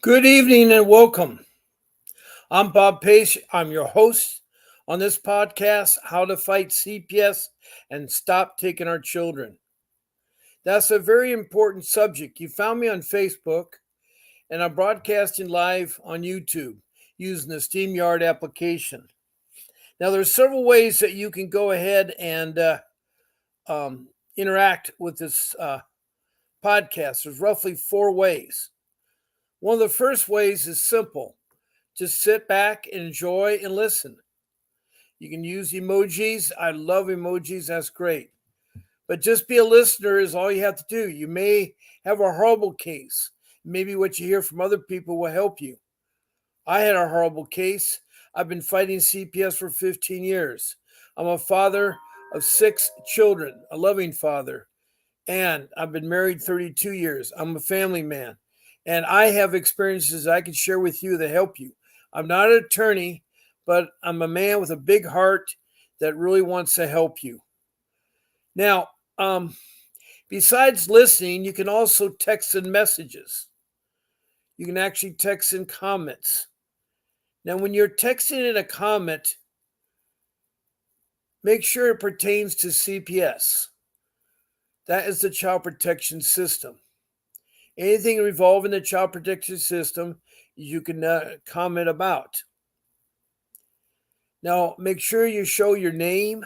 Good evening and welcome. I'm Bob Pace. I'm your host on this podcast, How to Fight CPS and Stop Taking Our Children. That's a very important subject. You found me on Facebook and I'm broadcasting live on YouTube using the StreamYard application. Now, there's several ways that you can go ahead and interact with this podcast. There's roughly four ways. One of the first ways is simple. Just sit back and enjoy and listen. You can use emojis. I love emojis. That's great. But just be a listener is all you have to do. You may have a horrible case. Maybe what you hear from other people will help you. I had a horrible case. I've been fighting CPS for 15 years. I'm a father of 6 children, a loving father, and I've been married 32 years. I'm a family man, and I have experiences I can share with you that help you. I'm not an attorney, but I'm a man with a big heart that really wants to help you. Now, besides listening, you can also text in messages. You can actually text in comments. Now, when you're texting in a comment, make sure it pertains to CPS. That is the child protection system. Anything involving the child protection system, you can comment about. Now, make sure you show your name,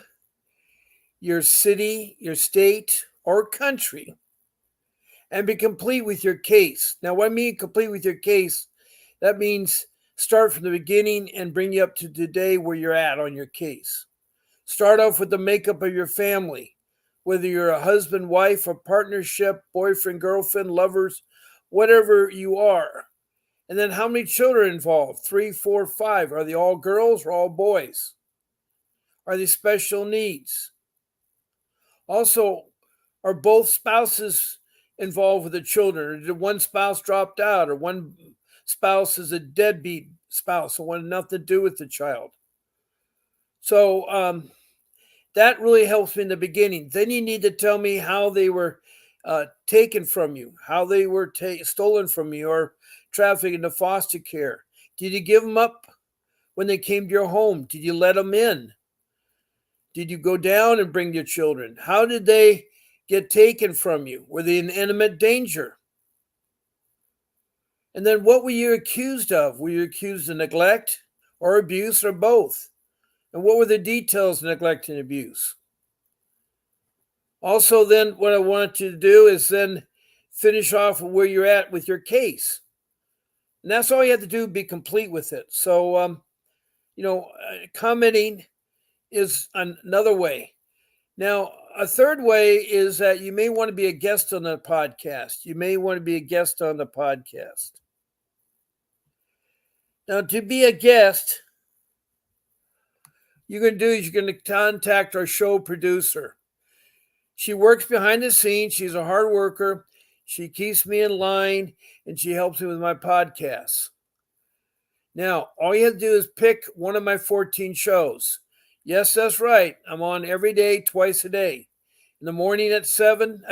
your city, your state, or country, and be complete with your case. Now, what I mean complete with your case, that means start from the beginning and bring you up to today where you're at on your case. Start off with the makeup of your family, whether you're a husband, wife, a partnership, boyfriend, girlfriend, lovers, whatever you are. And then how many children involved? 3, 4, 5. Are they all girls or all boys? Are they special needs? Also, are both spouses involved with the children? Or did one spouse dropped out? Or one spouse is a deadbeat spouse who wanted nothing to do with the child? So that really helps me in the beginning. Then you need to tell me how they were taken from you, how they were stolen from you, or trafficked into foster care. Did you give them up when they came to your home? Did you let them in? Did you go down and bring your children? How did they get taken from you? Were they in imminent danger? And then what were you accused of? Were you accused of neglect or abuse or both? And what were the details of neglect and abuse? Also, then what I wanted you to do is then finish off where you're at with your case. And that's all you have to do, be complete with it. So, commenting is another way. Now, a third way is that you may want to be a guest on the podcast. You may want to be a guest on the podcast. Now, to be a guest, you're going to do is you're going to contact our show producer. She works behind the scenes. She's a hard worker. She keeps me in line and she helps me with my podcasts. Now, all you have to do is pick one of my 14 shows. Yes, that's right. I'm on every day, twice a day. In the morning at 10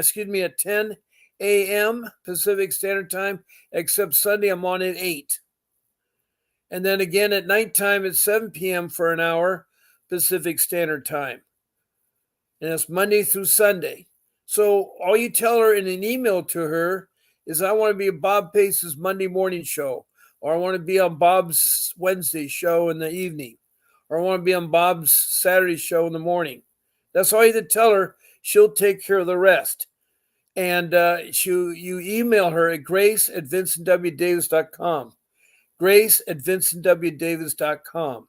a.m. Pacific Standard Time, except Sunday I'm on at 8. And then again at nighttime at 7 p.m. for an hour, Pacific Standard Time. And it's Monday through Sunday. So all you tell her in an email to her is, I want to be a Bob Pace's Monday morning show, or I want to be on Bob's Wednesday show in the evening, or I want to be on Bob's Saturday show in the morning. That's all you have to tell her. She'll take care of the rest. And you email her at grace@vincentwdavis.com. grace@vincentwdavis.com.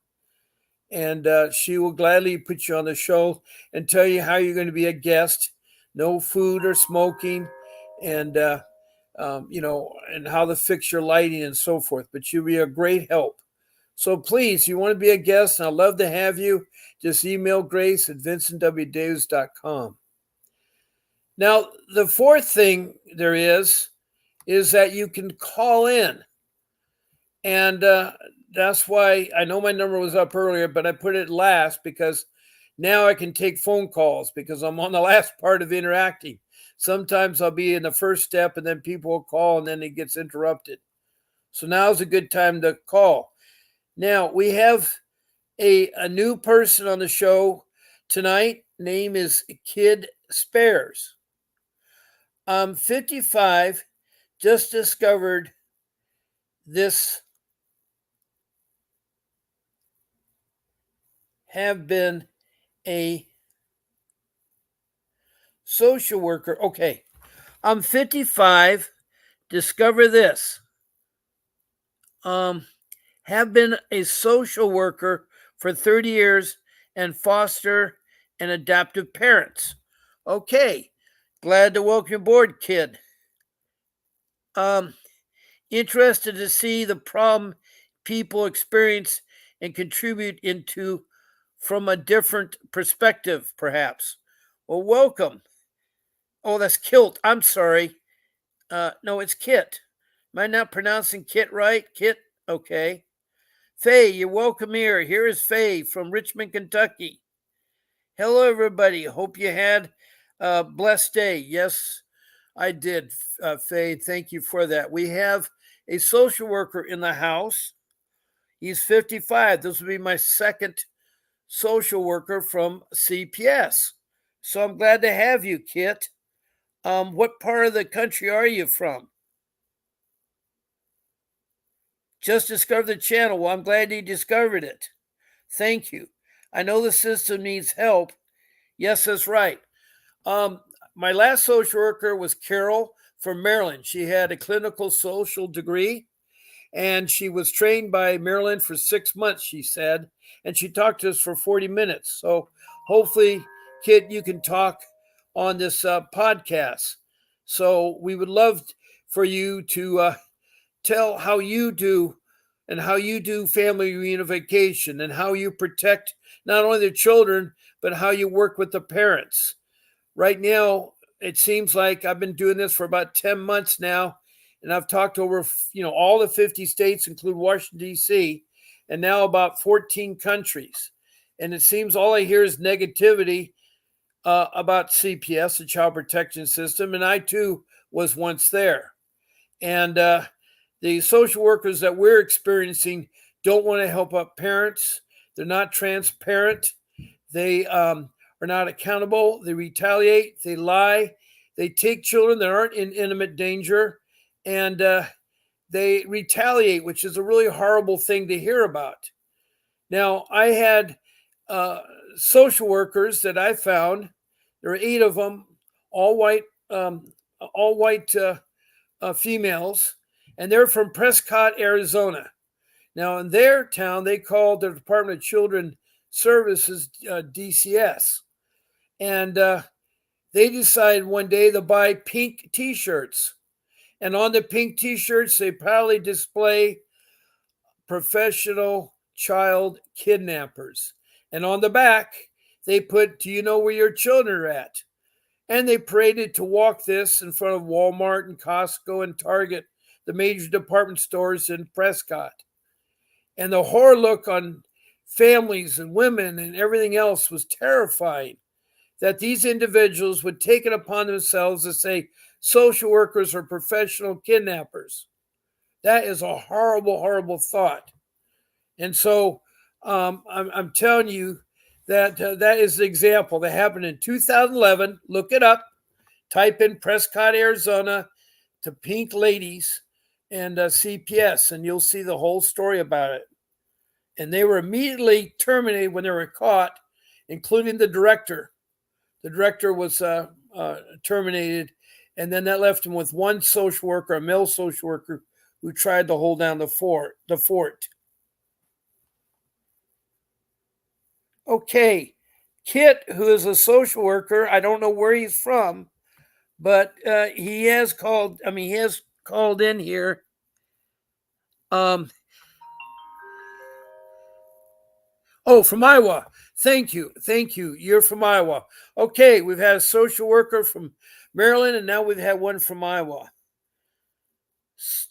And she will gladly put you on the show and tell you how you're going to be a guest. No food or smoking, and and how to fix your lighting and so forth. But you'll be a great help. So please, you want to be a guest, and I'd love to have you. Just email grace@vincentwdavis.com. Now, the fourth thing there is that you can call in. And that's why I know my number was up earlier, but I put it last because now I can take phone calls because I'm on the last part of interacting. Sometimes I'll be in the first step and then people will call and then it gets interrupted. So now's a good time to call. Now, we have a new person on the show tonight. Name is Kid Spares. I'm 55, just discovered this, have been a social worker. Okay, I'm 55, discover this. Have been a social worker for 30 years and foster and adoptive parents. Okay, glad to welcome you aboard, kid. Um, Interested to see the problem people experience and contribute into from a different perspective, perhaps. Well, welcome. Oh, that's Kilt. I'm sorry. No, it's Kit. Am I not pronouncing Kit right? Kit? Okay. Faye, you're welcome here. Here is Faye from Richmond, Kentucky. Hello, everybody. Hope you had a blessed day. Yes, I did, Faye. Thank you for that. We have a social worker in the house. He's 55. This will be my second social worker from CPS. So I'm glad to have you, Kit. What part of the country are you from? Just discovered the channel. Well, I'm glad you discovered it. Thank you. I know the system needs help. Yes, that's right. My last social worker was Carol from Maryland. She had a clinical social degree and she was trained by Maryland for 6 months, she said. And she talked to us for 40 minutes. So hopefully, Kit, you can talk on this podcast. So we would love for you to tell how you do and how you do family reunification and how you protect not only the children, but how you work with the parents. Right now, it seems like I've been doing this for about 10 months now, and I've talked to over, all the 50 states, include Washington, D.C., and now about 14 countries. And it seems all I hear is negativity about CPS, the Child Protection System, and I too was once there. And the social workers that we're experiencing don't want to help up parents. They're not transparent. They are not accountable. They retaliate. They lie. They take children that aren't in intimate danger and they retaliate, which is a really horrible thing to hear about. Now, I had social workers that I found. There are 8 of them, all white, all white females, and they're from Prescott, Arizona. Now, in their town, they called the Department of Children Services DCS, and they decided one day to buy pink T-shirts, and on the pink T-shirts, they proudly display professional child kidnappers, and on the back, they put, "Do you know where your children are at?" And they paraded to walk this in front of Walmart and Costco and Target, the major department stores in Prescott. And the horror look on families and women and everything else was terrifying, that these individuals would take it upon themselves to say social workers are professional kidnappers. That is a horrible, horrible thought. And so I'm telling you that that is the example that happened in 2011. Look it up. Type in Prescott, Arizona to Pink Ladies and CPS, and you'll see the whole story about it. And they were immediately terminated when they were caught, including the director. The director was terminated, and then that left him with one social worker, a male social worker, who tried to hold down the fort. Okay, Kit, who is a social worker, I don't know where he's from, but he has called. I mean, he has called in here. Oh, from Iowa. Thank you. Thank you. You're from Iowa. Okay, we've had a social worker from Maryland, and now we've had one from Iowa.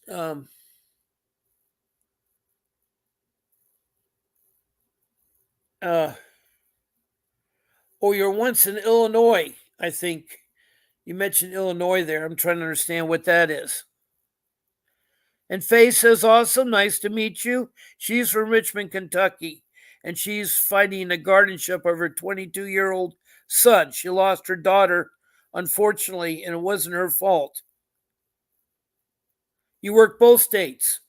Um, oh, you're once in Illinois, I think. You mentioned Illinois there. I'm trying to understand what that is. And Faye says, awesome, nice to meet you. She's from Richmond, Kentucky, and she's fighting the guardianship of her 22-year-old son. She lost her daughter, unfortunately, and it wasn't her fault. You work both states.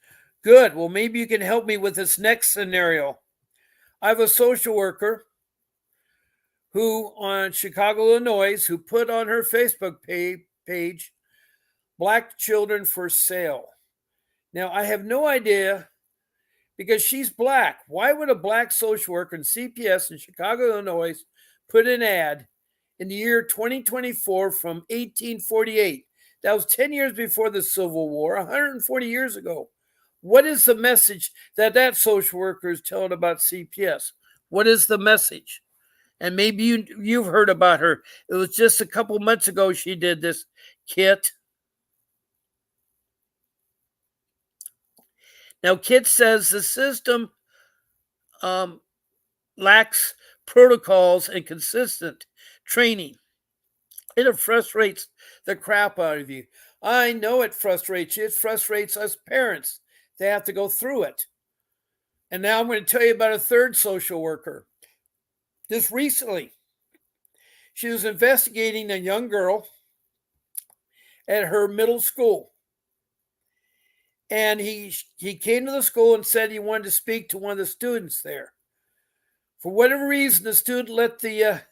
Good. Well, maybe you can help me with this next scenario. I have a social worker who, on Chicago, Illinois, who put on her Facebook page, black children for sale. Now, I have no idea, because she's black. Why would a black social worker in CPS in Chicago, Illinois, put an ad in the year 2024 from 1848? That was 10 years before the Civil War, 140 years ago. What is the message that social worker is telling about CPS? What is the message? And maybe you've heard about her. It was just a couple months ago she did this, Kit. Now, Kit says the system lacks protocols and consistent training. It frustrates the crap out of you. I know it frustrates you. It frustrates us parents. They have to go through it. And now I'm going to tell you about a third social worker. Just recently, she was investigating a young girl at her middle school. And he came to the school and said he wanted to speak to one of the students there. For whatever reason, the student let the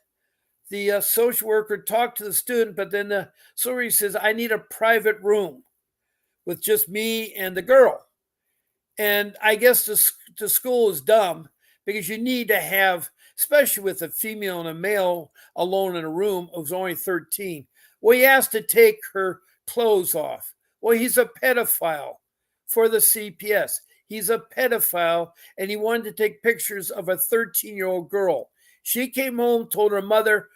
social worker talk to the student, but then the social worker says, I need a private room with just me and the girl. And I guess the school is dumb, because you need to have, especially with a female and a male alone in a room who's only 13. Well, he has to take her clothes off. Well, he's a pedophile for the CPS. He's a pedophile, and he wanted to take pictures of a 13-year-old girl. She came home, told her mother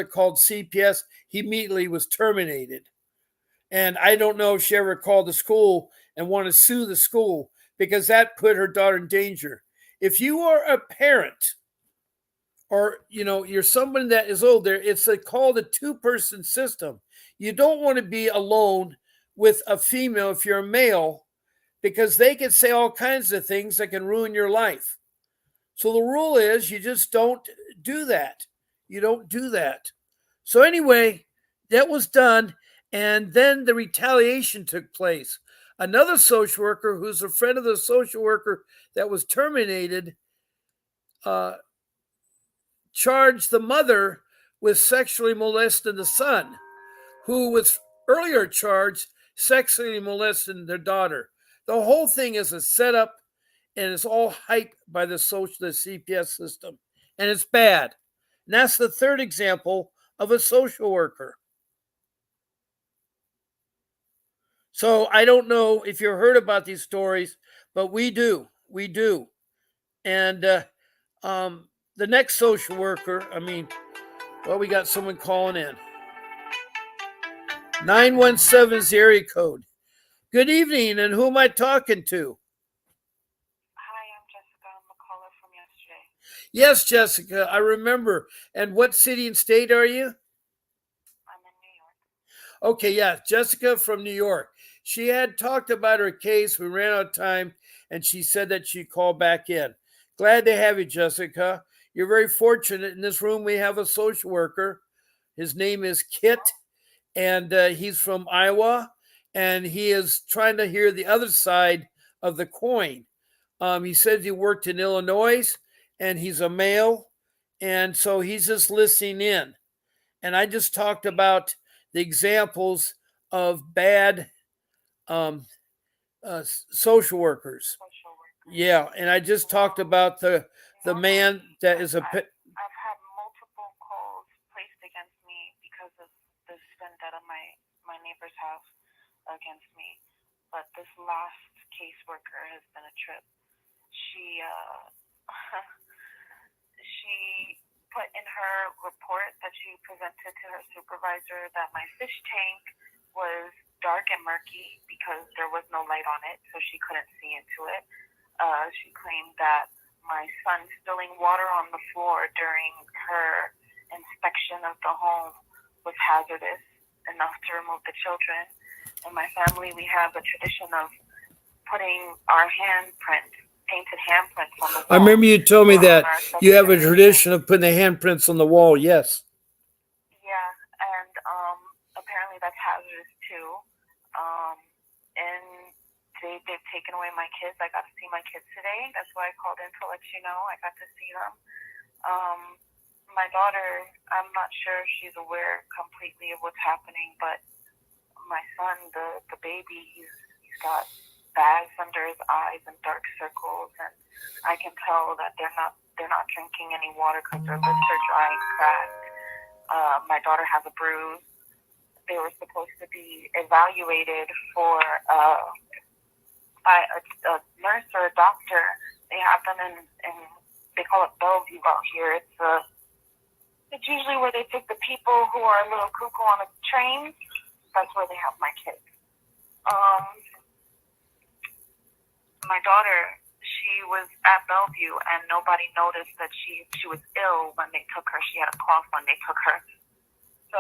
called CPS. He immediately was terminated. And I don't know if she ever called the school and wanted to sue the school, because that put her daughter in danger. If you are a parent, or you're someone that is older, it's called a two-person system. You don't want to be alone with a female if you're a male, because they can say all kinds of things that can ruin your life. So the rule is you just don't do that. You don't do that. So anyway, that was done, and then the retaliation took place. Another social worker, who's a friend of the social worker that was terminated, charged the mother with sexually molesting the son, who was earlier charged sexually molesting their daughter. The whole thing is a setup, and it's all hyped by the CPS system, and it's bad. And that's the third example of a social worker. So I don't know if you've heard about these stories, but we do. We do. And the next social worker, we got someone calling in. 917 is the area code. Good evening, and who am I talking to? Hi, I'm Jessica. I'm the caller from yesterday. Yes, Jessica, I remember. And what city and state are you? I'm in New York. Okay, yeah, Jessica from New York. She had talked about her case. We ran out of time, and she said that she'd call back in. Glad to have you, Jessica. You're very fortunate. In this room, we have a social worker. His name is Kit, and he's from Iowa, and he is trying to hear the other side of the coin. He says he worked in Illinois, and he's a male, and so he's just listening in. And I just talked about the examples of bad social workers. Yeah, and I just talked about the man that is a. I've had multiple calls placed against me because of this vendetta my neighbors have against me. But this last caseworker has been a trip. She she put in her report that she presented to her supervisor that my fish tank was dark and murky because there was no light on it, so she couldn't see into it. She claimed that my son spilling water on the floor during her inspection of the home was hazardous enough to remove the children. In my family, we have a tradition of putting our painted handprints on the wall. I remember you told me that you have a generation. tradition of putting the handprints on the wall. Yes. Yeah, and apparently that's hazardous too. And they've taken away my kids. I got to see my kids today. That's why I called in to let you know. I got to see them. My daughter, I'm not sure she's aware completely of what's happening, but my son, the baby, he's got bags under his eyes and dark circles, and I can tell that they're not drinking any water because their lips are dry and cracked. My daughter has a bruise. They were supposed to be evaluated by a nurse or a doctor. They have them in they call it Bellevue out here. It's usually where they take the people who are a little cuckoo on a train. That's where they have my kids. My daughter, she was at Bellevue, and nobody noticed that she was ill when they took her. She had a cough when they took her. So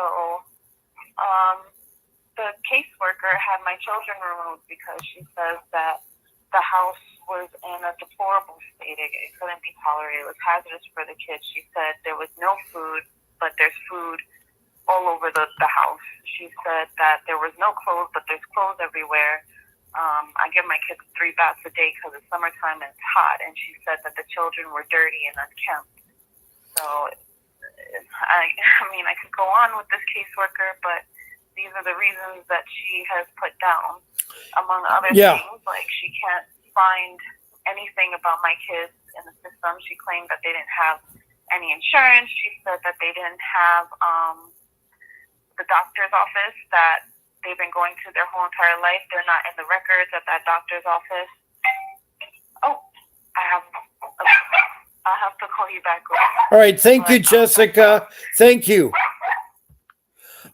the caseworker had my children removed because she says that the house was in a deplorable state. It couldn't be tolerated. It was hazardous for the kids. She said there was no food, but there's food all over the house. She said that there was no clothes, but there's clothes everywhere. I give my kids 3 baths a day because it's summertime and it's hot, and she said that the children were dirty and unkempt. So, I mean, I could go on with this caseworker, but these are the reasons that she has put down, among other things. Like, she can't find anything about my kids in the system. She claimed that they didn't have any insurance. She said that they didn't have the doctor's office that they've been going to their whole entire life. They're not in the records at that doctor's office. Oh, I'll have to call you back. All right. Thank you, Jessica. Thank you.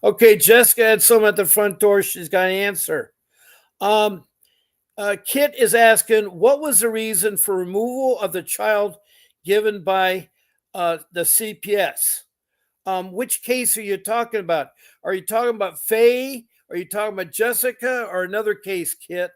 Okay, Jessica had someone at the front door. She's got an answer. Kit is asking, what was the reason for removal of the child given by the CPS? Which case are you talking about? Are you talking about Faye? Are you talking about Jessica or another case, Kit?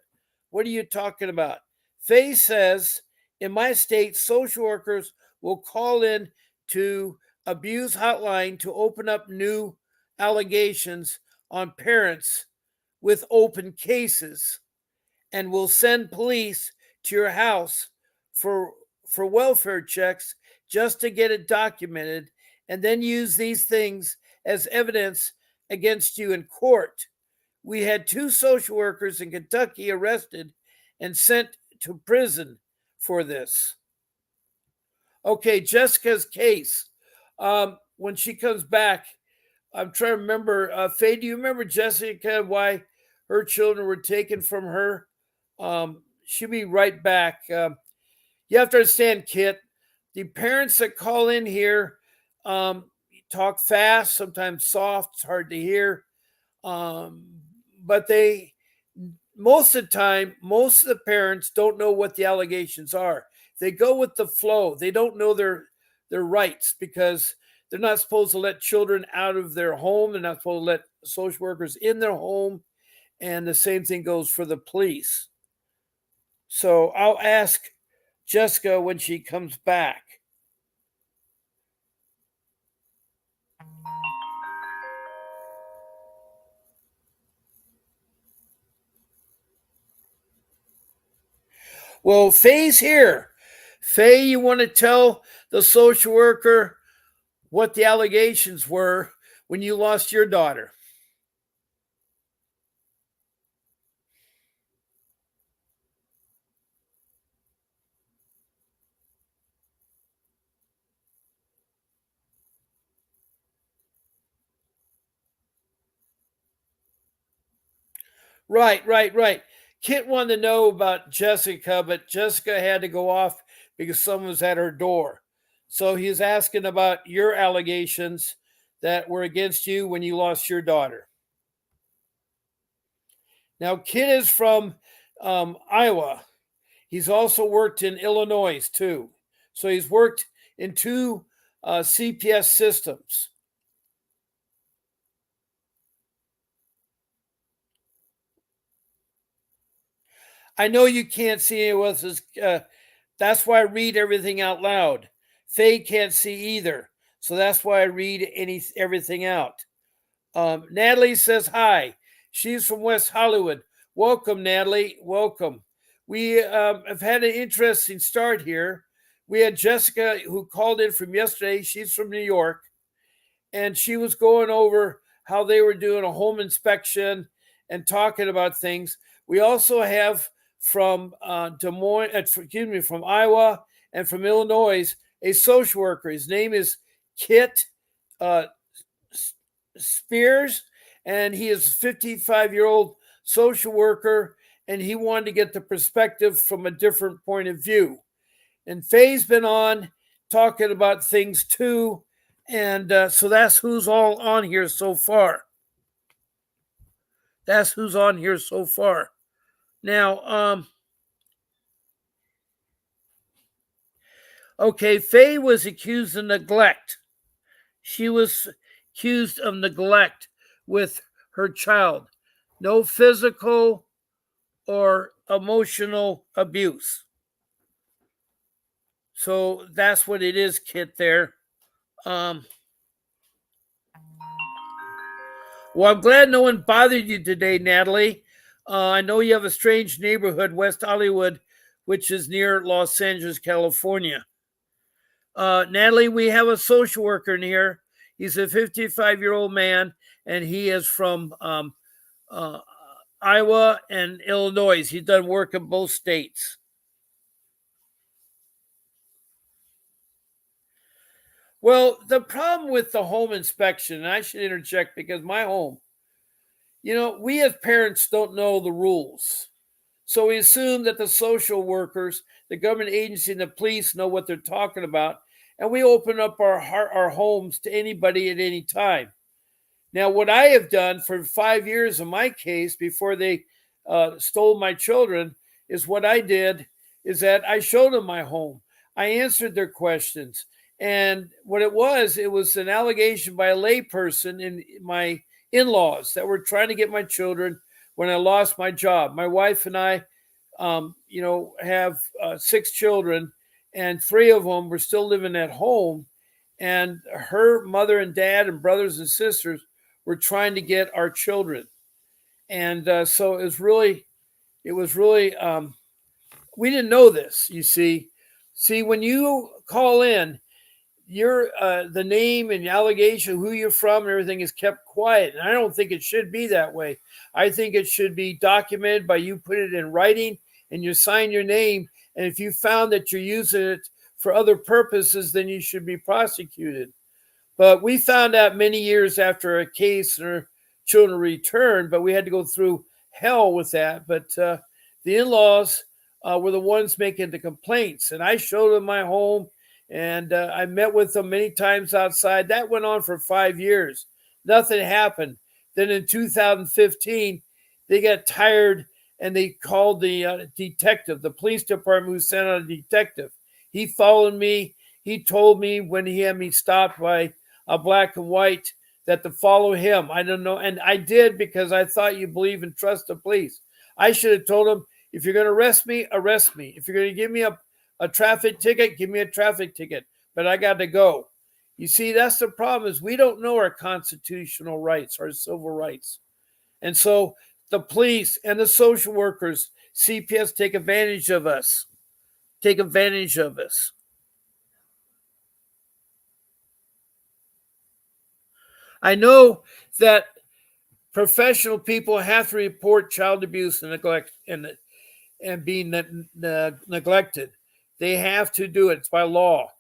What are you talking about? Faye says, in my state, social workers will call in to abuse hotline to open up new allegations on parents with open cases, and will send police to your house for welfare checks just to get it documented, and then use these things as evidence against you in court. We had 2 social workers in Kentucky arrested and sent to prison for this. Okay, Jessica's case. When she comes back, I'm trying to remember. Faye, do you remember Jessica, why her children were taken from her? She'll be right back. You have to understand, Kit, the parents that call in here talk fast, sometimes soft, it's hard to hear. But most of the time, most of the parents don't know what the allegations are. They go with the flow. They don't know their rights because they're not supposed to let children out of their home. They're not supposed to let social workers in their home. And the same thing goes for the police. So I'll ask Jessica when she comes back. Well, Faye's here. Faye, you want to tell the social worker what the allegations were when you lost your daughter? Right. Kit wanted to know about Jessica, but Jessica had to go off because someone was at her door. So he's asking about your allegations that were against you when you lost your daughter. Now, Kit is from Iowa. He's also worked in Illinois too. So he's worked in 2 CPS systems. I know you can't see any of us. That's why I read everything out loud. Faye can't see either, so that's why I read everything out. Natalie says hi. She's from West Hollywood. Welcome, Natalie. Welcome. We have had an interesting start here. We had Jessica who called in from yesterday. She's from New York, and she was going over how they were doing a home inspection and talking about things. We also have from Des Moines, from Iowa and from Illinois, a social worker. His name is Kit uh, Spears, and he is a 55-year-old social worker, and he wanted to get the perspective from a different point of view. And Faye's been on talking about things too, and so that's who's all on here so far. That's who's on here so far. Now, okay, Faye was accused of neglect. She was accused of neglect with her child. No physical or emotional abuse. So that's what it is, Kit, there. Well, I'm glad no one bothered you today, Natalie. I know you have a strange neighborhood, West Hollywood, which is near Los Angeles, California. Natalie, we have a social worker in here. He's a 55-year-old man, and he is from Iowa and Illinois. He's done work in both states. Well, the problem with the home inspection, and I should interject because my home, we as parents don't know the rules. So we assume that the social workers, the government agency, and the police know what they're talking about. And we open up our homes to anybody at any time. Now, what I have done for 5 years in my case before they stole my children is what I did is that I showed them my home. I answered their questions. And what it was an allegation by a layperson in my in-laws that were trying to get my children when I lost my job. My wife and I, have 6 children, and 3 of them were still living at home. And her mother and dad and brothers and sisters were trying to get our children. And so it was really, we didn't know this, you see. See, when you call in, the name and the allegation, who you're from, and everything is kept quiet. And I don't think it should be that way. I think it should be documented by you put it in writing and you sign your name. And if you found that you're using it for other purposes, then you should be prosecuted. But we found out many years after a case and our children returned, but we had to go through hell with that. But the in-laws were the ones making the complaints. And I showed them my home. And I met with them many times outside. That went on for 5 years. Nothing happened. Then in 2015, they got tired and they called the detective, the police department who sent out a detective. He followed me. He told me when he had me stopped by a black and white that to follow him. I don't know. And I did because I thought you believe and trust the police. I should have told him, if you're going to arrest me, arrest me. If you're going to give me a traffic ticket, give me a traffic ticket, but I got to go. You see, that's the problem is we don't know our constitutional rights, our civil rights. And so the police and the social workers, CPS, take advantage of us. Take advantage of us. I know that professional people have to report child abuse and neglect and being neglected. They have to do it. It's by law.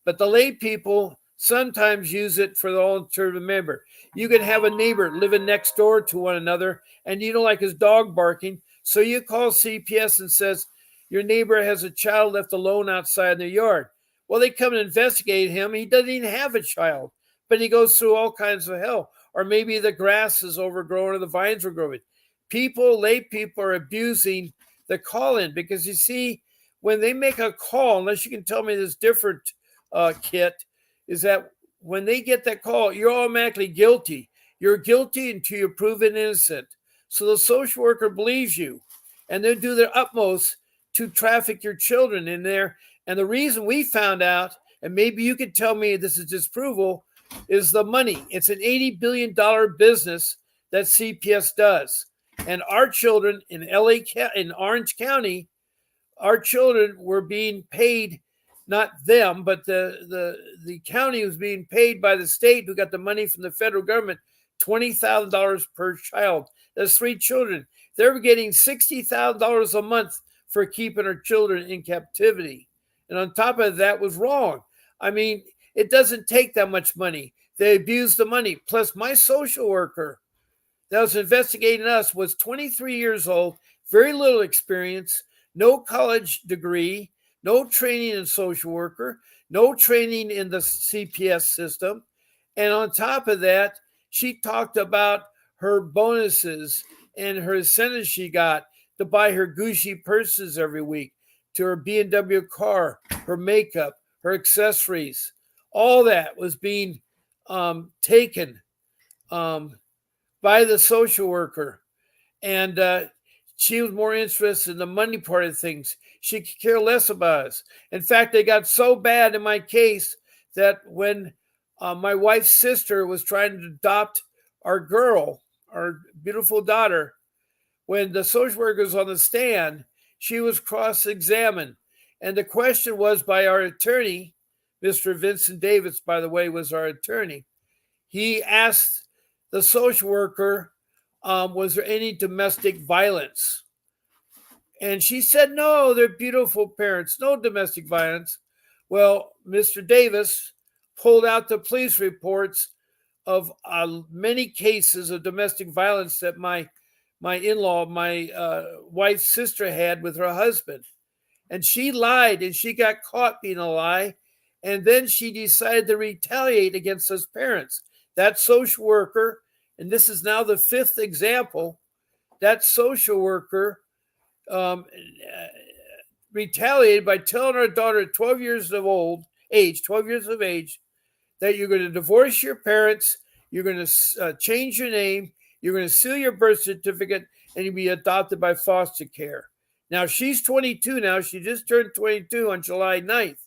But the lay people sometimes use it for the alternative member. You can have a neighbor living next door to one another and you don't like his dog barking. So you call CPS and says, your neighbor has a child left alone outside in their yard. Well, they come and investigate him. He doesn't even have a child, but he goes through all kinds of hell. Or maybe the grass is overgrown or the vines are growing. Lay people are abusing the call-in because you see, when they make a call, unless you can tell me this different, Kit, is that when they get that call, you're automatically guilty. You're guilty until you're proven innocent. So the social worker believes you. and they'll do their utmost to traffic your children in there. And the reason we found out, and maybe you could tell me this is disapproval, is the money. It's an $80 billion business that CPS does. And our children in in Orange County, our children were being paid, not them, but the county was being paid by the state who got the money from the federal government, $20,000 per child. That's 3 children. They were getting $60,000 a month for keeping our children in captivity. And on top of that was wrong. I mean, it doesn't take that much money. They abused the money. Plus, my social worker that was investigating us was 23 years old, very little experience, no college degree, no training in social worker, no training in the CPS system. And on top of that, she talked about her bonuses and her incentives she got to buy her Gucci purses every week, to her BMW car, her makeup, her accessories. All that was being taken by the social worker. And she was more interested in the money part of things. She could care less about us. In fact, they got so bad in my case that when my wife's sister was trying to adopt our girl, our beautiful daughter, when the social worker was on the stand, she was cross-examined. And the question was by our attorney, Mr. Vincent Davis, by the way, was our attorney. He asked the social worker, was there any domestic violence? And she said, no, they're beautiful parents, no domestic violence. Well, Mr. Davis pulled out the police reports of many cases of domestic violence that my in-law, my wife's sister had with her husband. And she lied and she got caught being a lie. And then she decided to retaliate against us parents. That social worker, and this is now the 5th example, that social worker retaliated by telling our daughter at 12 years of age, that you're going to divorce your parents, you're going to change your name, you're going to seal your birth certificate, and you'll be adopted by foster care. Now, she's 22 now. She just turned 22 on July 9th.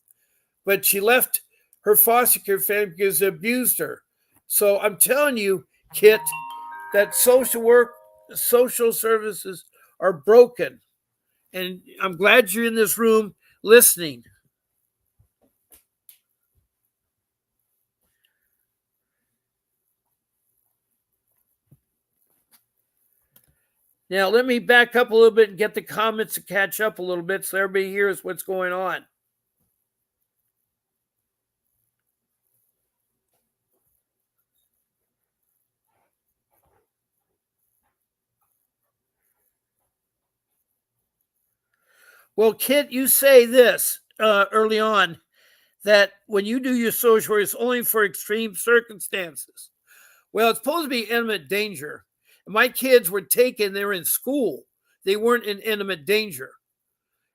But she left her foster care family because they abused her. So I'm telling you, Kit, that social services are broken. And I'm glad you're in this room listening. Now, let me back up a little bit and get the comments to catch up a little bit so everybody hears what's going on. Well, Kit, you say this early on, that when you do your social work, it's only for extreme circumstances. Well, it's supposed to be imminent danger. My kids were taken, they were in school. They weren't in imminent danger.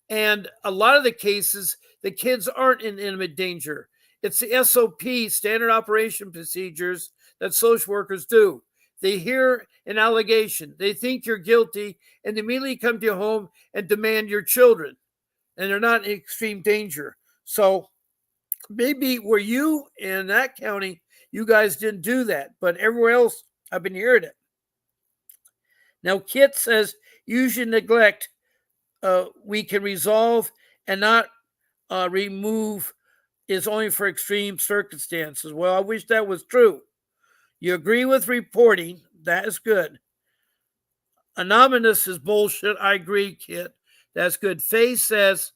And a lot of the cases, the kids aren't in imminent danger. It's the SOP, standard operation procedures, that social workers do. They hear an allegation, they think you're guilty, and immediately come to your home and demand your children. And they're not in extreme danger. So maybe where you in that county, you guys didn't do that, but everywhere else, I've been hearing it. Now, Kit says usually neglect we can resolve and not remove is only for extreme circumstances. Well, I wish that was true. You agree with reporting. That is good. Anonymous is bullshit. I agree, Kit. That's good. Faye says,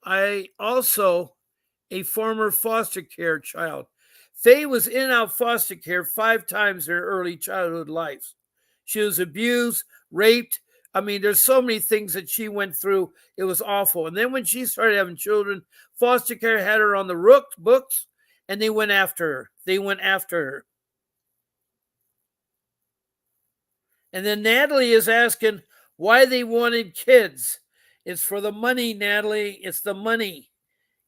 I also a former foster care child. Faye was in and out foster care 5 times in her early childhood life. She was abused, raped. I mean, there's so many things that she went through. It was awful. And then when she started having children, foster care had her on the books, and they went after her. And then Natalie is asking why they wanted kids. It's for the money, Natalie. It's the money.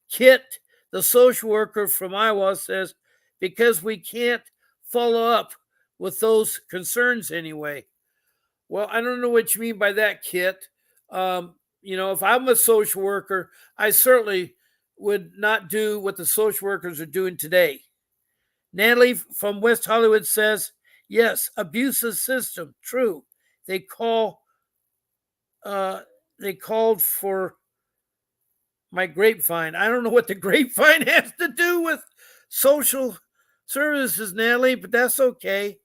Kit, the social worker from Iowa, says, because we can't follow up with those concerns anyway. Well, I don't know what you mean by that, Kit. If I'm a social worker, I certainly would not do what the social workers are doing today. Natalie from West Hollywood says, yes, abusive system, true. They call they called for my grapevine. I don't know what the grapevine has to do with social services, Natalie, but that's okay.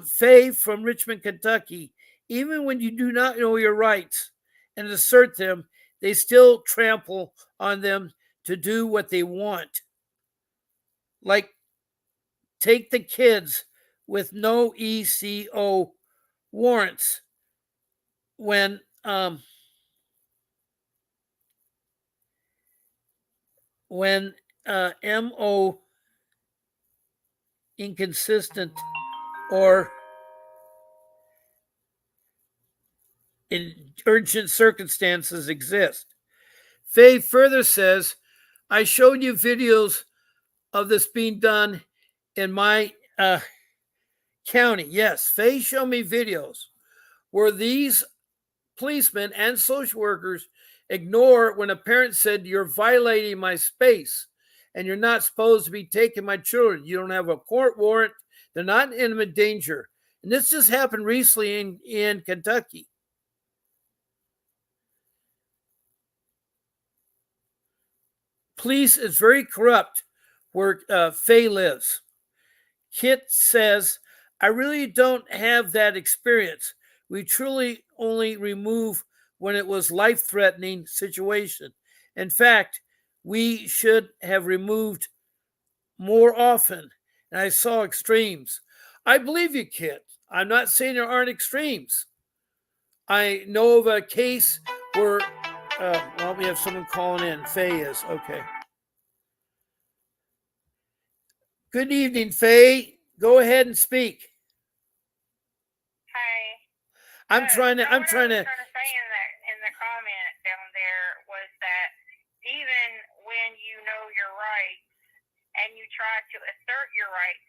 Faye from Richmond, Kentucky. Even when you do not know your rights and assert them, they still trample on them to do what they want. Like take the kids with no ECO warrants when MO inconsistent or in urgent circumstances exist. Faye further says, I showed you videos of this being done in my county. Yes, Faye showed me videos where these policemen and social workers ignore when a parent said, you're violating my space and you're not supposed to be taking my children. You don't have a court warrant. They're not in imminent danger. And this just happened recently in Kentucky. Police is very corrupt where Faye lives. Kit says, I really don't have that experience. We truly only remove when it was life-threatening situation. In fact, we should have removed more often. And I saw extremes. I believe you, Kit. I'm not saying there aren't extremes. I know of a case where, we have someone calling in. Faye is, okay. Good evening, Faye. Go ahead and speak. Hi. I'm trying to What I was trying to say in the comment down there was that even when you know your rights and you try to assert your rights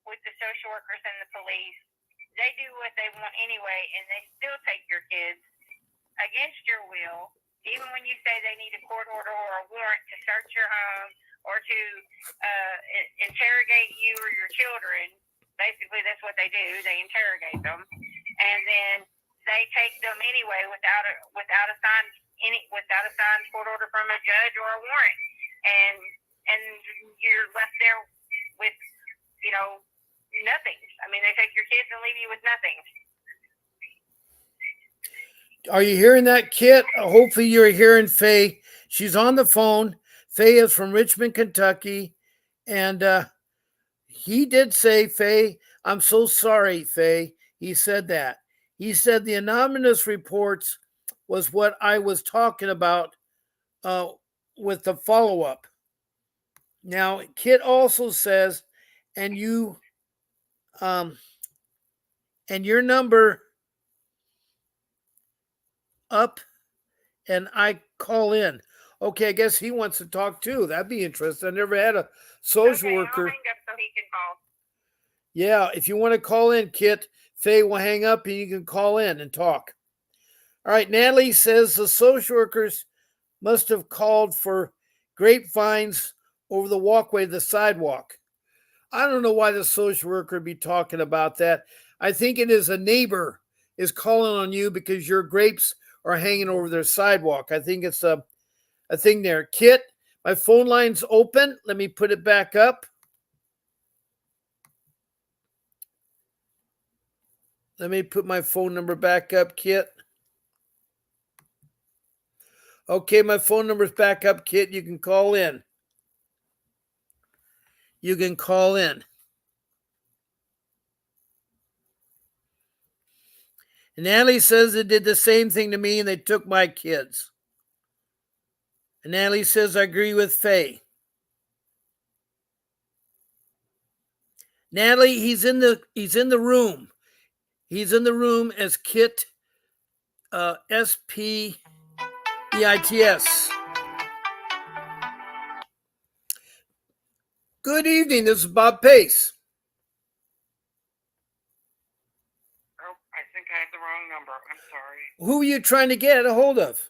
with the social workers and the police, they do what they want anyway, and they still take your kids against your will, even when you say they need a court order or a warrant to search your home or to interrogate you or your children. Basically, that's what they do. They interrogate them, and then they take them anyway without a signed court order from a judge or a warrant, and you're left there with nothing. I mean, they take your kids and leave you with nothing. Are you hearing that, Kit? Hopefully you're hearing Faye. She's on the phone. Faye is from Richmond, Kentucky. And he did say, Faye, I'm so sorry, Faye. He said that. He said the anonymous reports was what I was talking about with the follow-up. Now, Kit also says, and you, and your number up and I call in. Okay, I guess he wants to talk too. That'd be interesting. I never had a social worker. I'll hang up so he can call. Yeah, if you want to call in, Kit, Faye will hang up and you can call in and talk. All right, Natalie says the social workers must have called for grapevines over the walkway, the sidewalk. I don't know why the social worker would be talking about that. I think it is a neighbor is calling on you because your grapes are hanging over their sidewalk. I think it's a thing there. Kit, my phone line's open. Let me put it back up. Let me put my phone number back up, Kit. Okay, my phone number's back up, Kit. You can call in. You can call in. And Natalie says they did the same thing to me and they took my kids. And Natalie says, I agree with Faye. Natalie, he's in the room. He's in the room as Kit SPEITS. Good evening. This is Bob Pace. Oh, I think I had the wrong number. I'm sorry. Who are you trying to get a hold of?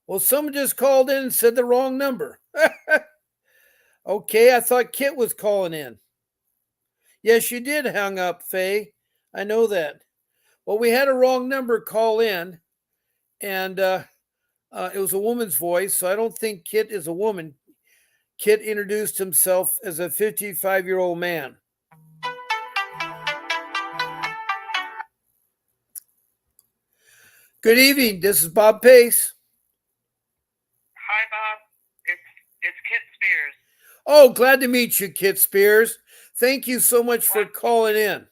Well, someone just called in and said the wrong number. Okay, I thought Kit was calling in. Yes, you did hang up, Faye. I know that. Well, we had a wrong number call in, and it was a woman's voice, so I don't think Kit is a woman. Kit introduced himself as a 55-year-old man. Good evening. This is Bob Pace. Hi, Bob. It's Kit Spears. Oh, glad to meet you, Kit Spears. Thank you so much for calling in. And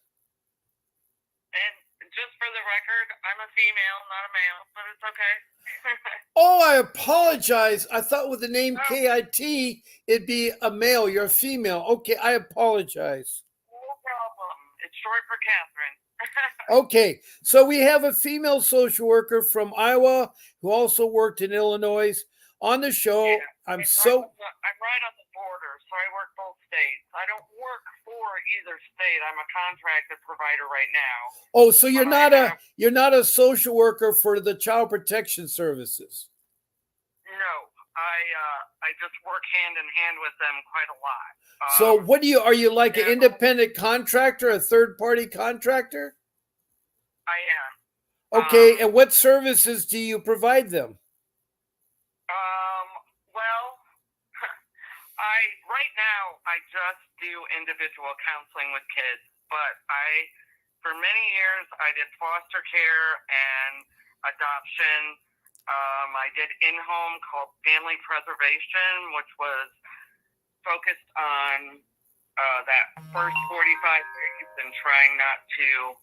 just for the record, I'm a female, not a male, but it's okay. Oh, I apologize. I thought with the name KIT, it'd be a male. You're a female. Okay, I apologize. No problem. It's short for Catherine. Okay, so we have a female social worker from Iowa who also worked in Illinois on the show. Yeah, I'm right on the border, so I work both states. I don't work for either state. I'm a contracted provider right now. Oh, so you're not a social worker for the Child Protection Services. No, I just work hand in hand with them quite a lot. So what are you like an independent contractor, a third party contractor? I am. Okay, and what services do you provide them? Well, right now I just do individual counseling with kids, but for many years I did foster care and adoption. I did in-home called family preservation, which was focused on that first 45 days and trying not to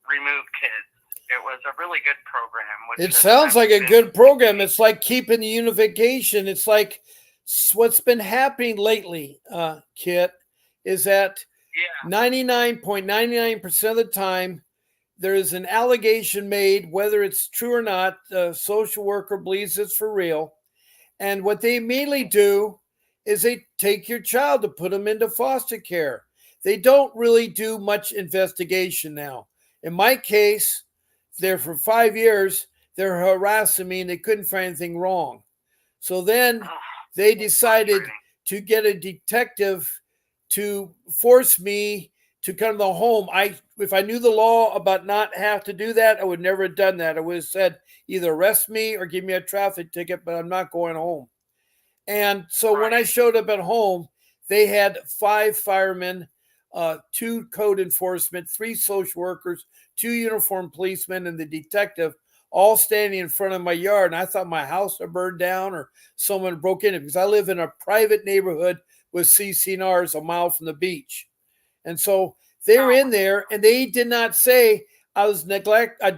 remove kids. It was a really good program. It sounds like a good program. It's like keeping the unification. It's like what's been happening lately, Kit, is that 99.99% of the time, there is an allegation made, whether it's true or not, the social worker believes it's for real. And what they immediately do is they take your child to put them into foster care. They don't really do much investigation now. In my case, there for 5 years, they're harassing me and they couldn't find anything wrong. So then they decided to get a detective to force me to come to the home. If I knew the law about not have to do that, I would never have done that. I would have said either arrest me or give me a traffic ticket, but I'm not going home. And so when I showed up at home, they had 5 firemen, 2 code enforcement, 3 social workers, 2 uniformed policemen, and the detective all standing in front of my yard. And I thought my house had burned down or someone broke in it, because I live in a private neighborhood with CCNRs a mile from the beach. And so they were in there and they did not say I was neglect. They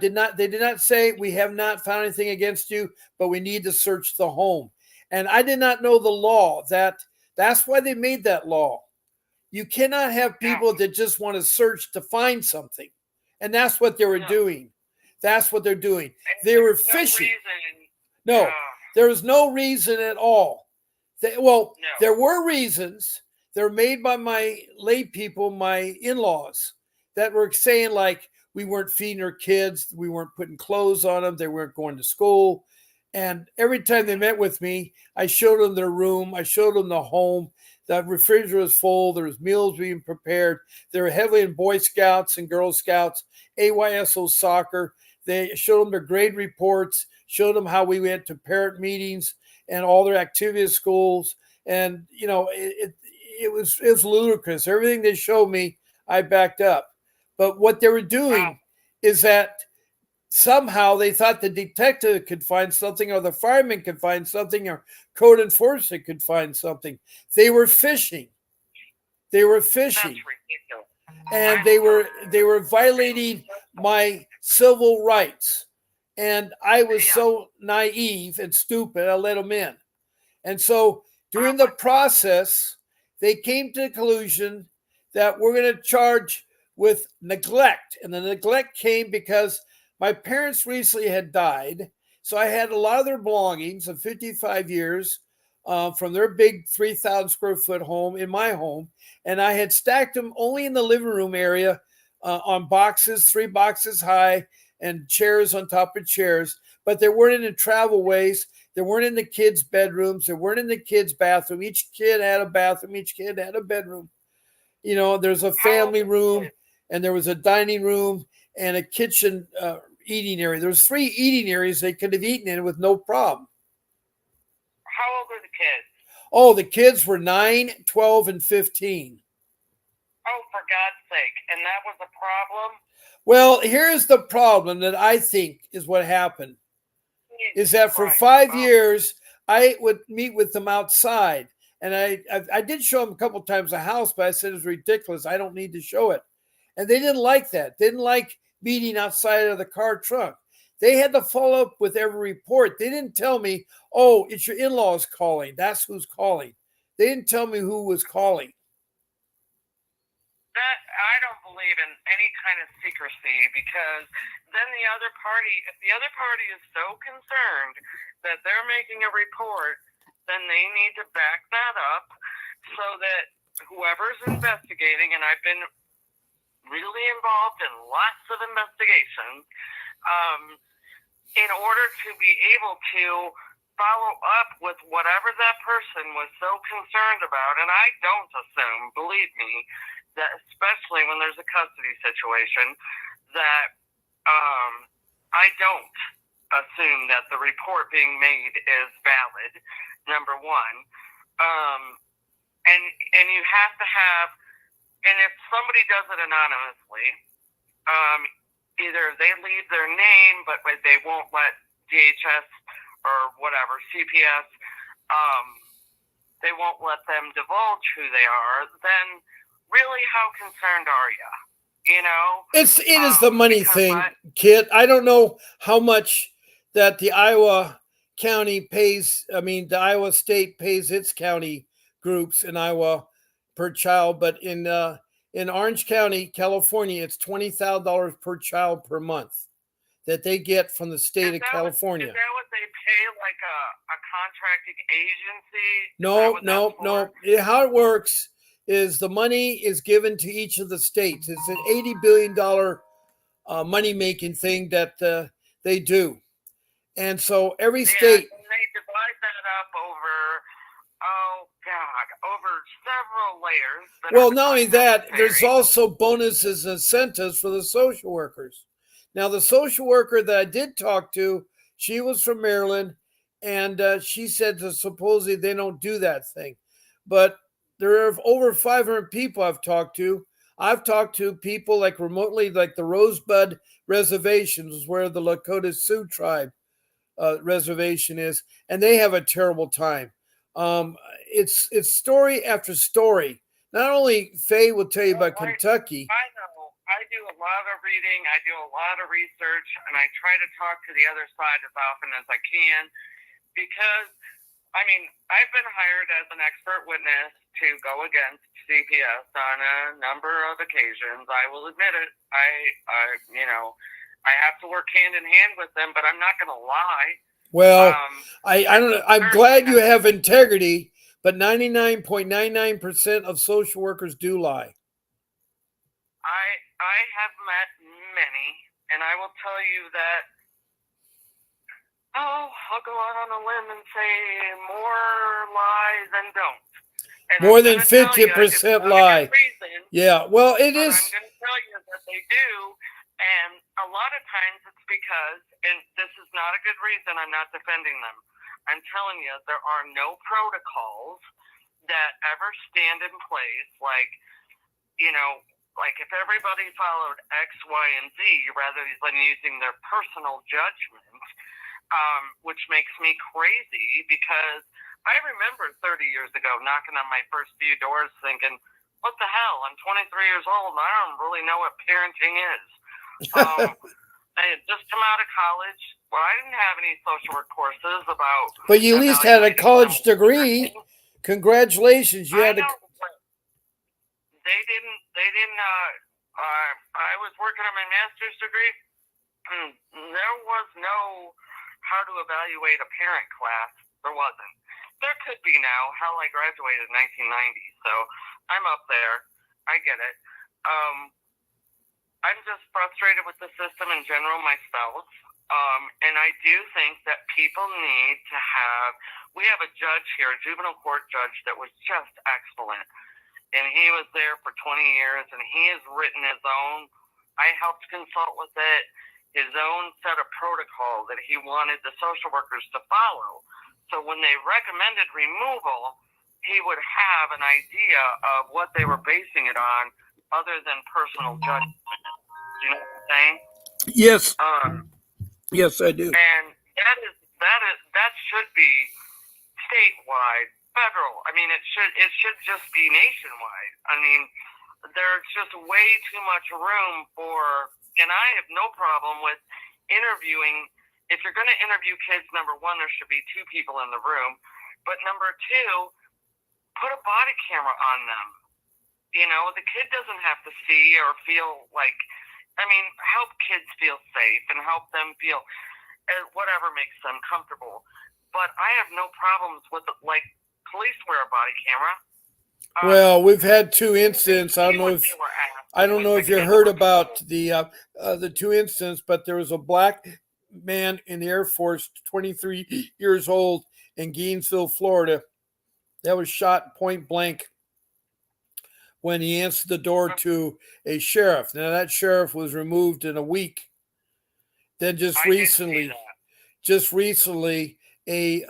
did not say we have not found anything against you, but we need to search the home. And I did not know the law. That's why they made that law. You cannot have people that just want to search to find something. And that's what they were doing. That's what they're doing. They were fishing. No, there was no reason at all. There were reasons. They're made by my late people, my in-laws, that were saying like we weren't feeding our kids, we weren't putting clothes on them, they weren't going to school. And every time they met with me, I showed them their room, I showed them the home. The refrigerator was full, there was meals being prepared. They were heavily in Boy Scouts and Girl Scouts, AYSO soccer. They showed them their grade reports, showed them how we went to parent meetings and all their activity at schools. And, it was ludicrous. Everything they showed me, I backed up. But what they were doing is that somehow they thought the detective could find something, or the fireman could find something, or code enforcement could find something. They were fishing. They were fishing. And they were violating my civil rights. And I was so naive and stupid, I let them in. And so during the process, they came to the conclusion that we're going to charge with neglect. And the neglect came because my parents recently had died. So I had a lot of their belongings of 55 years from their big 3,000 square foot home in my home. And I had stacked them only in the living room area on boxes, 3 boxes high, and chairs on top of chairs, but they weren't in the travel ways. They weren't in the kids' bedrooms. They weren't in the kids' bathroom. Each kid had a bathroom. Each kid had a bedroom. There's a family room, and there was a dining room and a kitchen eating area. There was 3 eating areas they could have eaten in with no problem. How old were the kids? Oh, the kids were 9, 12, and 15. Oh, for God's sake. And that was a problem? Well, here's the problem that I think is what happened. Is that for 5 years, I would meet with them outside. And I did show them a couple times the house, but I said it's ridiculous. I don't need to show it. And they didn't like that. They didn't like meeting outside of the car trunk. They had to follow up with every report. They didn't tell me, oh, it's your in-laws calling. That's who's calling. They didn't tell me who was calling. That I don't believe in any kind of secrecy, because then if the other party is so concerned that they're making a report, then they need to back that up so that whoever's investigating, and I've been really involved in lots of investigations, in order to be able to follow up with whatever that person was so concerned about. And I don't assume, believe me, that especially when there's a custody situation, that I don't assume that the report being made is valid, number one. And you have to have, and if somebody does it anonymously, either they leave their name, but they won't let DHS or whatever, CPS, they won't let them divulge who they are, then really how concerned are you? It is the money thing, Kit. I don't know how much that the Iowa County pays. I mean, the Iowa State pays its county groups in Iowa per child, but in Orange County, California, it's $20,000 per child per month that they get from the state of California. Is that what they pay, like a contracting agency? No. How it works is the money is given to each of the states. It's an $80 billion money-making thing that they do. And so every state... And they divide that up over several layers. Well, not only that, there's also bonuses and incentives for the social workers. Now, the social worker that I did talk to, she was from Maryland, and she said that supposedly they don't do that thing. But there are over 500 people I've talked to. I've talked to people like remotely, like the Rosebud Reservations, where the Lakota Sioux tribe reservation is, and they have a terrible time. It's story after story. Not only Faye will tell you about Kentucky. I know. I do a lot of reading. I do a lot of research, and I try to talk to the other side as often as I can, because I've been hired as an expert witness to go against CPS on a number of occasions. I will admit it. I have to work hand in hand with them, but I'm not going to lie. Well, I don't know. I'm glad you have integrity, but 99.99% of social workers do lie. I have met many, and I will tell you that, I'll go out on a limb and say more lie than don't. And more than 50% lie. Yeah, well, it is. I'm going to tell you that they do, and a lot of times it's because, and this is not a good reason, I'm not defending them. I'm telling you, there are no protocols that ever stand in place, like if everybody followed X, Y, and Z rather than using their personal judgment, which makes me crazy, because I remember 30 years ago knocking on my first few doors thinking, what the hell, I'm 23 years old and I don't really know what parenting is. I had just come out of college. Well, I didn't have any social work courses about... But you at least had a college degree. Congratulations. You had a... They didn't, I was working on my master's degree. There was no how to evaluate a parent class. There wasn't. There could be now. Hell, I graduated in 1990, so I'm up there. I get it. I'm just frustrated with the system in general myself. And I do think that people need to have, we have a judge here, a juvenile court judge that was just excellent. And he was there for 20 years and he has written his own, I helped consult with it, his own set of protocol that he wanted the social workers to follow. So when they recommended removal, he would have an idea of what they were basing it on other than personal judgment. Do you know what I'm saying? Yes. Yes, I do. And that should be statewide, federal. I mean, it should just be nationwide. I mean, there's just way too much room for, and I have no problem with interviewing. If you're going to interview kids, number one, there should be two people in the room. But number two, put a body camera on them. You know, the kid doesn't have to see or feel like, I mean, help kids feel safe and help them feel whatever makes them comfortable. But I have no problems with, like, police wear a body camera. Well, we've had two incidents. I don't know if you heard about the two incidents, but there was a black man in the Air Force, 23 years old, in Gainesville, Florida, that was shot point blank when he answered the door to a sheriff. Now that sheriff was removed in a week. Then just recently, a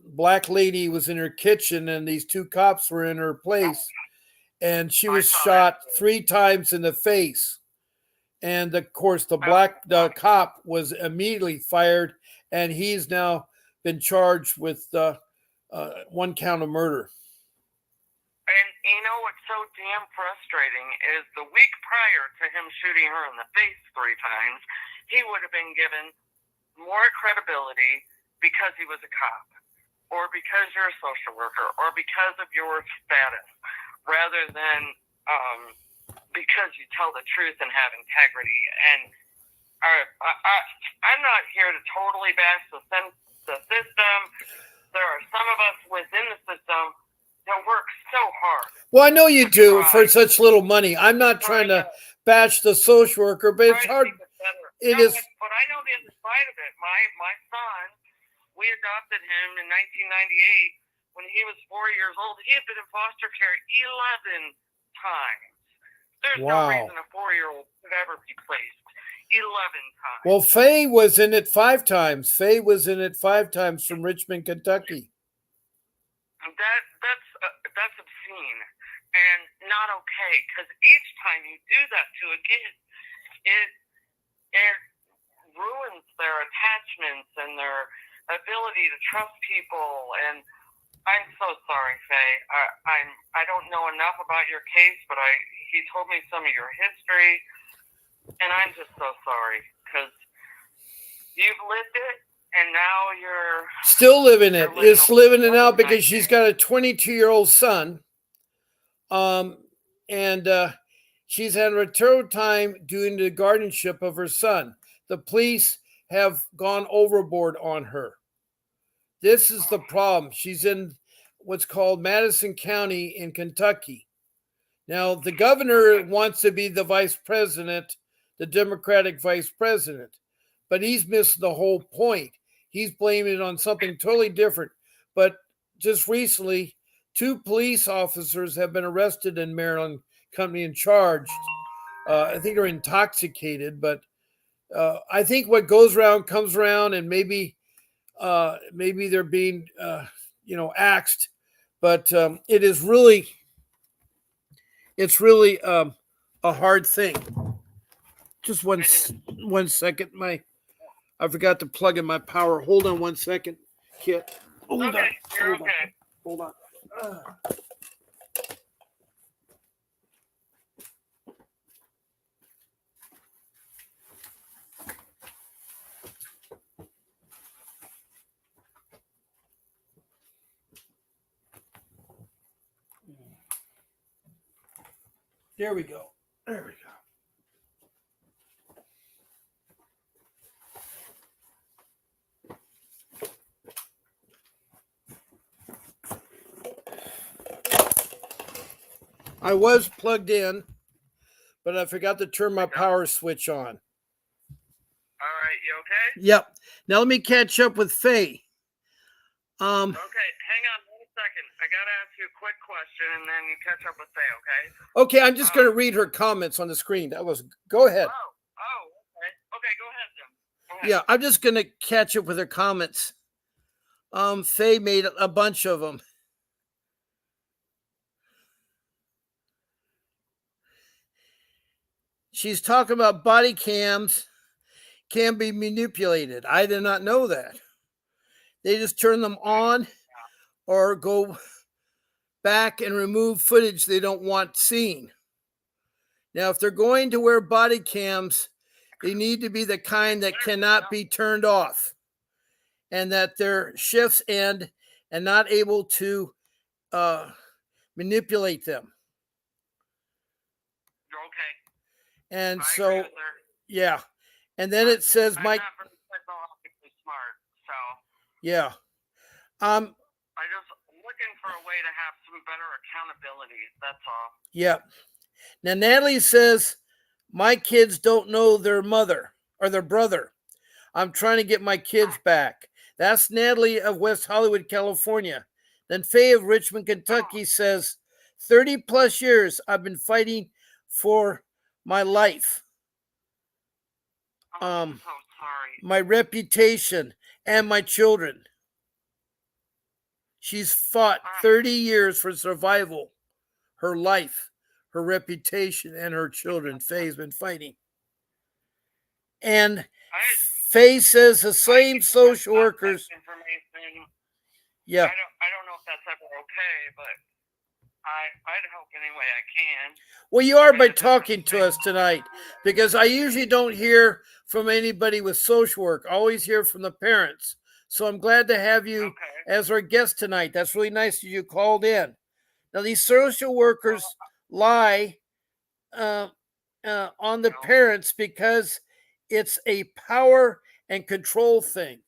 black lady was in her kitchen and these two cops were in her place, and she was shot 3 times in the face. And of course, the cop was immediately fired, and he's now been charged with 1 count of murder. And you know what's so damn frustrating is the week prior to him shooting her in the face 3 times, he would have been given more credibility because he was a cop, or because you're a social worker, or because of your status, rather than because you tell the truth and have integrity. And I'm not here to totally bash the system. There are some of us within the system that work so hard. Well, I know you do for such little money. I'm not trying to bash the social worker, but it's hard. But I know the other side of it. My son, we adopted him in 1998 when he was 4 years old. He had been in foster care 11 times. There's no reason a 4-year-old could ever be placed 11 times. Well, Faye was in it 5 times. Faye was in it 5 times from Richmond, Kentucky. That's obscene and not okay, because each time you do that to a kid, it ruins their attachments and their ability to trust people. And I'm so sorry, Faye. I don't know enough about your case, but he told me some of your history, and I'm just so sorry because you've lived it, and now you're still living it. It's living it out because she's got a 22-year-old son, and she's had a terrible time doing the guardianship of her son. The police have gone overboard on her. This is the problem. She's in what's called Madison County in Kentucky. Now, the governor wants to be the vice president, the Democratic vice president, but he's missed the whole point. He's blaming it on something totally different. But just recently, 2 police officers have been arrested in Maryland County and charged. I think they're intoxicated, but I think what goes around comes around, and maybe they're being, axed. But it's really a hard thing. Just one second. I forgot to plug in my power. Hold on 1 second, Kit. Hold on. There we go. I was plugged in, but I forgot to turn my power switch on. All right, you okay? Yep. Now let me catch up with Faye. Okay, hang on 1 second. I gotta ask you a quick question, and then you catch up with Faye, okay? Okay, I'm just going to read her comments on the screen. Go ahead. Okay. Okay, go ahead, Jim. Go ahead. Yeah, I'm just going to catch up with her comments. Faye made a bunch of them. She's talking about body cams can be manipulated. I did not know that. They just turn them on or go back and remove footage they don't want seen. Now, if they're going to wear body cams, they need to be the kind that cannot be turned off and that their shifts end and not able to manipulate them. Okay. And I so, agree with her. yeah. And then it says, I'm Mike, not very technologically smart, so yeah. I'm just looking for a way to have some better accountability. That's all. Yeah. Now, Natalie says, my kids don't know their mother or their brother. I'm trying to get my kids back. That's Natalie of West Hollywood, California. Then Faye of Richmond, Kentucky says, 30 plus years I've been fighting for my life, I'm so sorry. my reputation, and my children. She's fought 30 years for survival, her life, her reputation, and her children. Faye's been fighting. And Faye says the same social workers. Yeah. I don't know if that's ever okay, but I'd help any way I can. Well, you are by talking to us tonight, because I usually don't hear from anybody with social work. I always hear from the parents. So I'm glad to have you as our guest tonight. That's really nice that you called in. Now, these social workers lie on the parents because it's a power and control thing,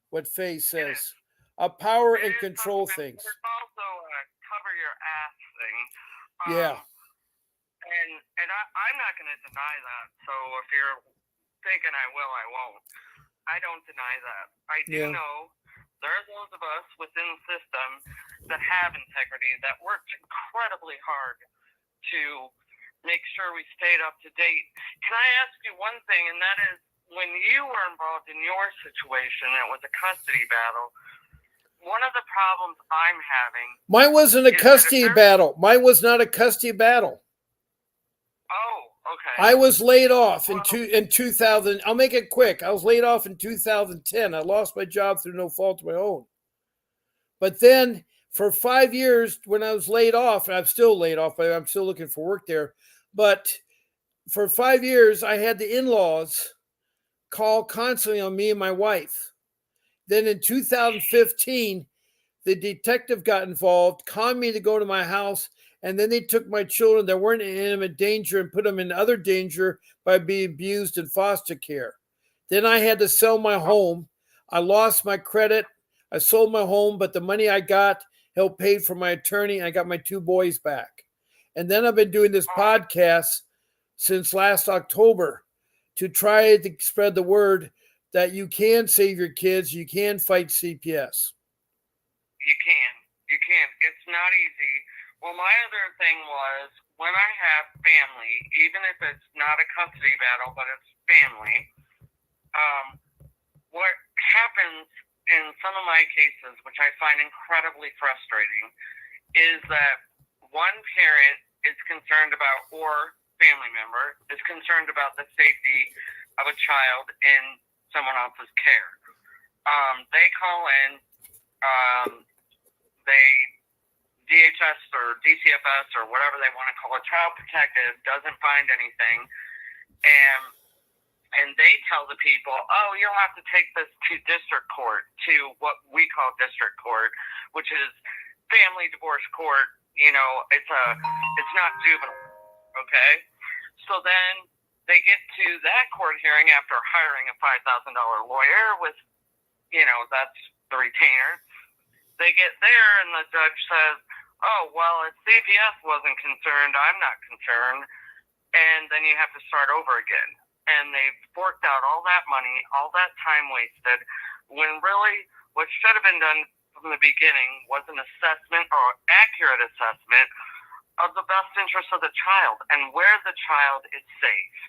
what Faye says. A power and control things. It's also a cover your ass thing. Yeah. And I'm not going to deny that. So if you're thinking I will, I won't. I don't deny that. I do know there are those of us within the system that have integrity, that worked incredibly hard to make sure we stayed up to date. Can I ask you one thing, and that is, when you were involved in your situation, it was a custody battle. One of the problems I'm having... Mine wasn't a custody battle. Mine was not a custody battle. Oh, okay. I was laid off in 2000. I'll make it quick. I was laid off in 2010. I lost my job through no fault of my own. But then for 5 years, when I was laid off, and I'm still laid off, but I'm still looking for work there. But for 5 years, I had the in-laws call constantly on me and my wife. Then in 2015, the detective got involved, conned me to go to my house, and then they took my children that weren't in imminent danger and put them in other danger by being abused in foster care. Then I had to sell my home. I lost my credit. I sold my home, but the money I got helped pay for my attorney, and I got my 2 boys back. And then I've been doing this podcast since last October to try to spread the word that you can save your kids. You can fight CPS. You can. It's not easy. Well, my other thing was, when I have family, even if it's not a custody battle, but it's family, what happens in some of my cases, which I find incredibly frustrating, is that one parent is concerned about, or family member is concerned about the safety of a child in someone else's care. They call in, they DHS or DCFS or whatever they want to call it, Child Protective doesn't find anything, and they tell the people, oh, you'll have to take this to district court, to what we call district court, which is family divorce court. You know, it's not juvenile, okay? So then they get to that court hearing after hiring a $5,000 lawyer with, you know, that's the retainer. They get there and the judge says, oh, well, if CPS wasn't concerned, I'm not concerned. and then you have to start over again. And they've forked out all that money, all that time wasted, when really what should have been done from the beginning was an assessment or accurate assessment of the best interest of the child and where the child is safe.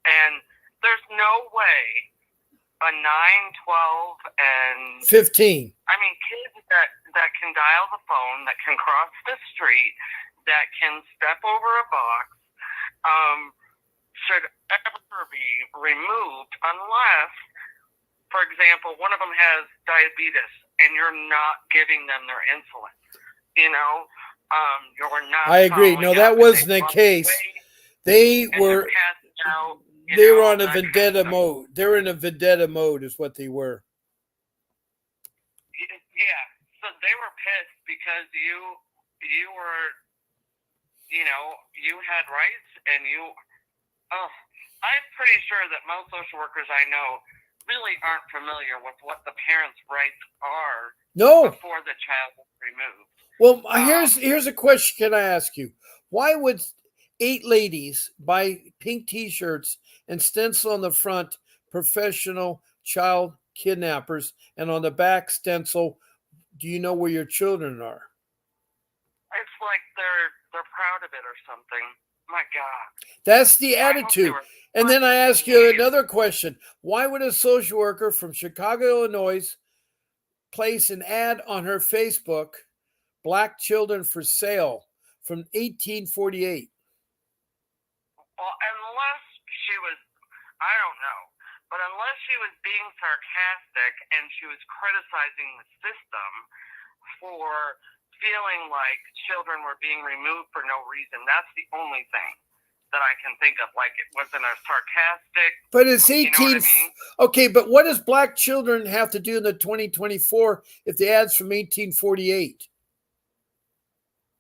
And there's no way a 9, 12, and 15. I mean, kids that can dial the phone, that can cross the street, that can step over a box, should ever be removed unless, for example, one of them has diabetes and you're not giving them their insulin. You're not. I agree. No, that wasn't the case. They were. They were on a vendetta mode. They were in a vendetta mode, is what they were. Yeah. So they were pissed because you were, you had rights, and I'm pretty sure that most social workers I know really aren't familiar with what the parents' rights are. No. Before the child was removed. Well, here's a question. Can I ask you? Why would 8 ladies buy pink T-shirts and stencil on the front "professional child kidnappers" and on the back stencil, "Do you know where your children are"? It's like they're proud of it or something. My God. That's the attitude. And then I ask you another question. Why would a social worker from Chicago, Illinois, place an ad on her Facebook, "Black children for sale," from 1848? Well, unless she was, I don't know, but unless she was being sarcastic and she was criticizing the system for feeling like children were being removed for no reason, that's the only thing that I can think of. Like, it wasn't a sarcastic. But it's 18. You know what I mean? Okay, but what does black children have to do in the 2024 if the ad's from 1848?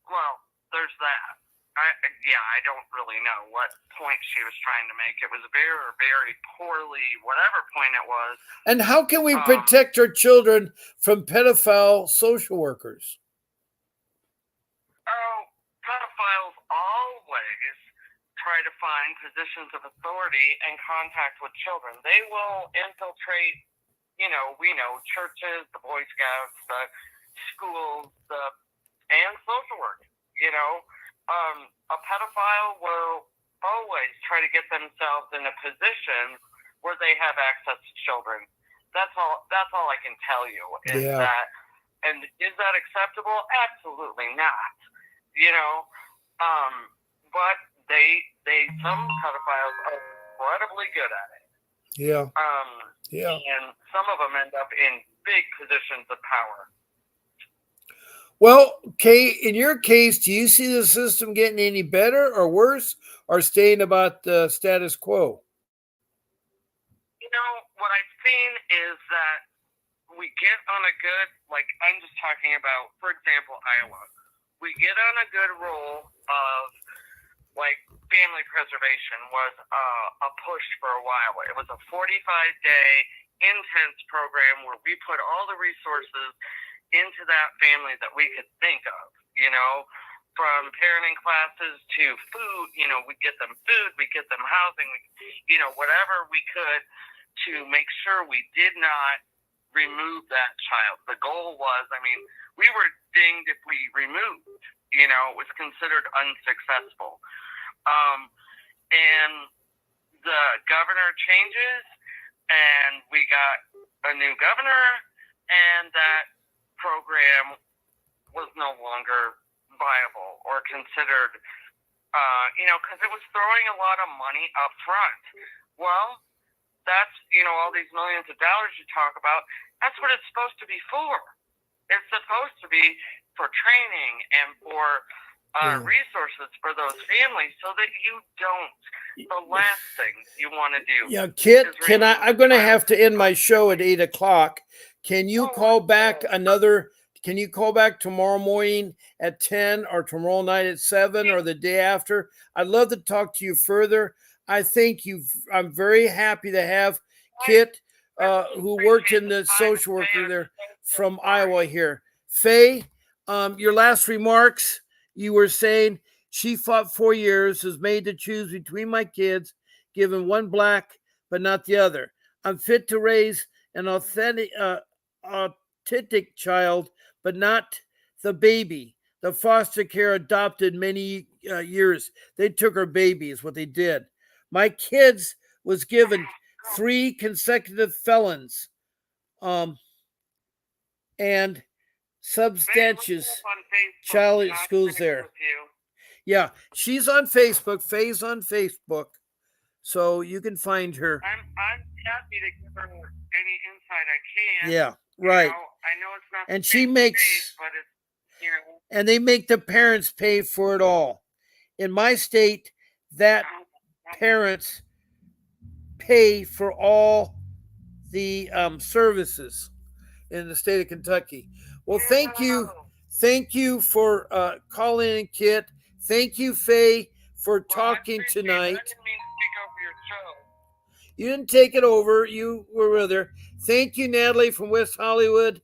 Well, there's that. I don't really know what point she was trying to make. It was very, very poorly, whatever point it was. And how can we protect our children from pedophile social workers? Pedophiles always try to find positions of authority and contact with children. They will infiltrate, we know churches, the Boy Scouts, the schools, and social work. A pedophile will always try to get themselves in a position where they have access to children. That's all I can tell you is that. And is that acceptable? Absolutely not. But some pedophiles are incredibly good at it. Yeah. And some of them end up in big positions of power. Well, Kay, in your case, do you see the system getting any better or worse, or staying about the status quo? What I've seen is that we get on a good, I'm just talking about, for example, Iowa. We get on a good roll of, family preservation was a push for a while. It was a 45-day intense program where we put all the resources into that family that we could think of, from parenting classes to food. We get them food, we get them housing, whatever we could to make sure we did not remove that child. The goal was, we were dinged if we removed, it was considered unsuccessful. And the governor changes, and we got a new governor, and that program was no longer viable or considered, because it was throwing a lot of money up front. Well, that's, all these millions of dollars you talk about, that's what it's supposed to be for. It's supposed to be for training and for resources for those families so that you don't, the last thing you want to do. Yeah, Kit, I'm going to have to end my show at 8:00. Can you call back can you call back tomorrow morning at 10 or tomorrow night at 7 or the day after? I'd love to talk to you further. I think I'm very happy to have Kit, who worked in the social worker there from Iowa here. Faye, your last remarks, you were saying She fought 4 years, was made to choose between my kids, given one black but not the other. I'm fit to raise an authentic child, but not the baby. The foster care adopted many years. They took her baby, is what they did. My kids was given 3 consecutive felons, and substantious child schools there. Yeah, she's on Facebook. Faye's on Facebook, so you can find her. I'm happy to give her any insight I can. Yeah, right. You know, I know it's not. And she makes, but it's, you know. and they make the parents pay for it all. In my state, that parents pay for all the services in the state of Kentucky. Well, thank you for calling in, Kit. Thank you, Faye, for talking tonight. I didn't mean to take over your show. You didn't take it over. You were with her. Thank you, Natalie from West Hollywood.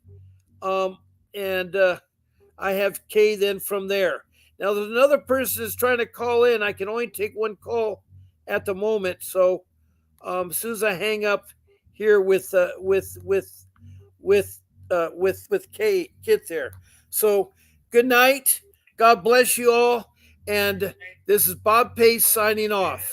And I have Kay then from there. Now, there's another person that's trying to call in. I can only take one call at the moment. So as soon as I hang up here with Kay, Kit there. So good night. God bless you all. And this is Bob Pace signing off.